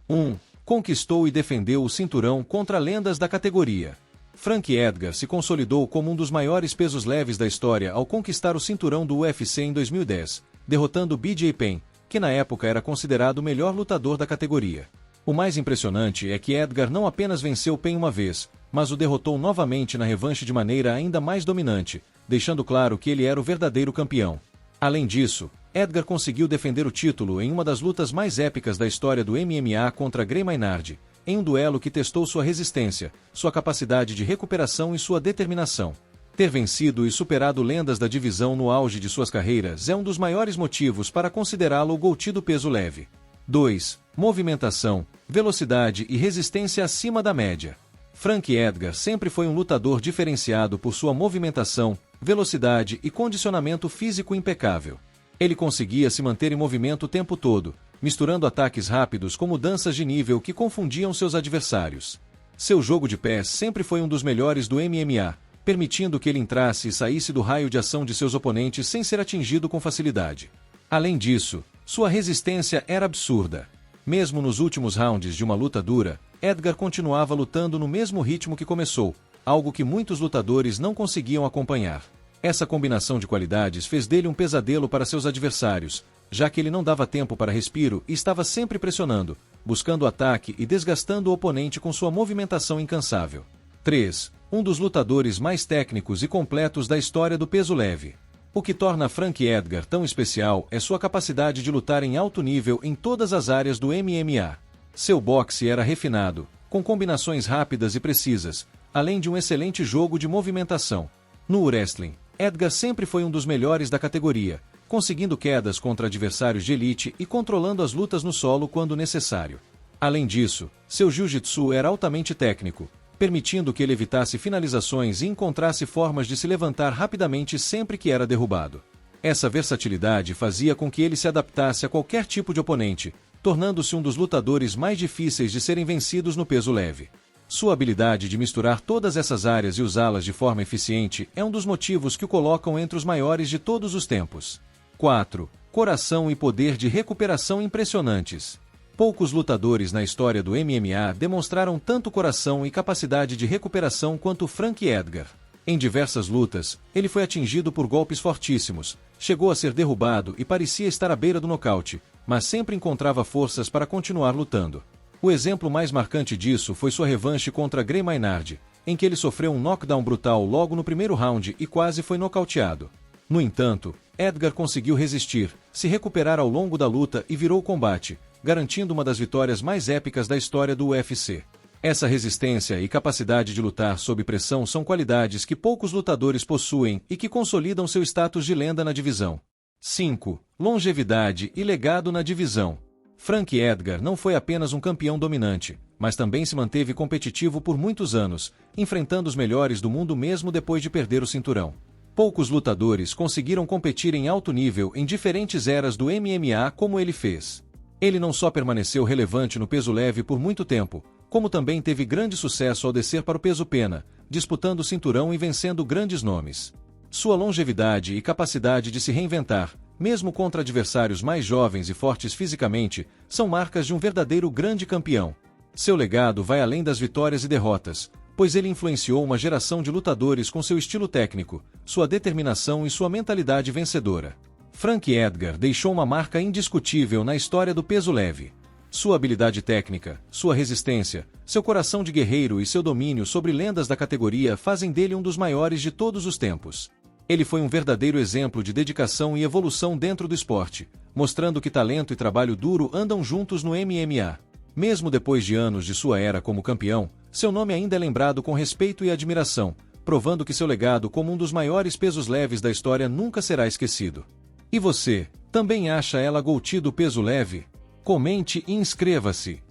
1. Conquistou e defendeu o cinturão contra lendas da categoria. Frank Edgar se consolidou como um dos maiores pesos leves da história ao conquistar o cinturão do UFC em 2010, derrotando BJ Penn, que na época era considerado o melhor lutador da categoria. O mais impressionante é que Edgar não apenas venceu Penn uma vez, mas o derrotou novamente na revanche de maneira ainda mais dominante, deixando claro que ele era o verdadeiro campeão. Além disso, Edgar conseguiu defender o título em uma das lutas mais épicas da história do MMA contra Gray Maynard, em um duelo que testou sua resistência, sua capacidade de recuperação e sua determinação. Ter vencido e superado lendas da divisão no auge de suas carreiras é um dos maiores motivos para considerá-lo o GOAT do peso leve. 2. Movimentação, velocidade e resistência acima da média. Frank Edgar sempre foi um lutador diferenciado por sua movimentação, velocidade e condicionamento físico impecável. Ele conseguia se manter em movimento o tempo todo, misturando ataques rápidos com mudanças de nível que confundiam seus adversários. Seu jogo de pés sempre foi um dos melhores do MMA, permitindo que ele entrasse e saísse do raio de ação de seus oponentes sem ser atingido com facilidade. Além disso, sua resistência era absurda. Mesmo nos últimos rounds de uma luta dura, Edgar continuava lutando no mesmo ritmo que começou, algo que muitos lutadores não conseguiam acompanhar. Essa combinação de qualidades fez dele um pesadelo para seus adversários, já que ele não dava tempo para respiro e estava sempre pressionando, buscando ataque e desgastando o oponente com sua movimentação incansável. 3. Um dos lutadores mais técnicos e completos da história do peso leve. O que torna Frank Edgar tão especial é sua capacidade de lutar em alto nível em todas as áreas do MMA. Seu boxe era refinado, com combinações rápidas e precisas, além de um excelente jogo de movimentação. No wrestling, Edgar sempre foi um dos melhores da categoria, conseguindo quedas contra adversários de elite e controlando as lutas no solo quando necessário. Além disso, seu jiu-jitsu era altamente técnico, permitindo que ele evitasse finalizações e encontrasse formas de se levantar rapidamente sempre que era derrubado. Essa versatilidade fazia com que ele se adaptasse a qualquer tipo de oponente, tornando-se um dos lutadores mais difíceis de serem vencidos no peso leve. Sua habilidade de misturar todas essas áreas e usá-las de forma eficiente é um dos motivos que o colocam entre os maiores de todos os tempos. 4. Coração e poder de recuperação impressionantes. Poucos lutadores na história do MMA demonstraram tanto coração e capacidade de recuperação quanto Frank Edgar. Em diversas lutas, ele foi atingido por golpes fortíssimos, chegou a ser derrubado e parecia estar à beira do nocaute, mas sempre encontrava forças para continuar lutando. O exemplo mais marcante disso foi sua revanche contra Gray Maynard, em que ele sofreu um knockdown brutal logo no primeiro round e quase foi nocauteado. No entanto, Edgar conseguiu resistir, se recuperar ao longo da luta e virou o combate, garantindo uma das vitórias mais épicas da história do UFC. Essa resistência e capacidade de lutar sob pressão são qualidades que poucos lutadores possuem e que consolidam seu status de lenda na divisão. 5. Longevidade e legado na divisão. Frank Edgar não foi apenas um campeão dominante, mas também se manteve competitivo por muitos anos, enfrentando os melhores do mundo mesmo depois de perder o cinturão. Poucos lutadores conseguiram competir em alto nível em diferentes eras do MMA como ele fez. Ele não só permaneceu relevante no peso leve por muito tempo, como também teve grande sucesso ao descer para o peso pena, disputando o cinturão e vencendo grandes nomes. Sua longevidade e capacidade de se reinventar, mesmo contra adversários mais jovens e fortes fisicamente, são marcas de um verdadeiro grande campeão. Seu legado vai além das vitórias e derrotas, pois ele influenciou uma geração de lutadores com seu estilo técnico, sua determinação e sua mentalidade vencedora. Frank Edgar deixou uma marca indiscutível na história do peso leve. Sua habilidade técnica, sua resistência, seu coração de guerreiro e seu domínio sobre lendas da categoria fazem dele um dos maiores de todos os tempos. Ele foi um verdadeiro exemplo de dedicação e evolução dentro do esporte, mostrando que talento e trabalho duro andam juntos no MMA. Mesmo depois de anos de sua era como campeão, seu nome ainda é lembrado com respeito e admiração, provando que seu legado como um dos maiores pesos leves da história nunca será esquecido. E você, também acha ela GOAT do peso leve? Comente e inscreva-se!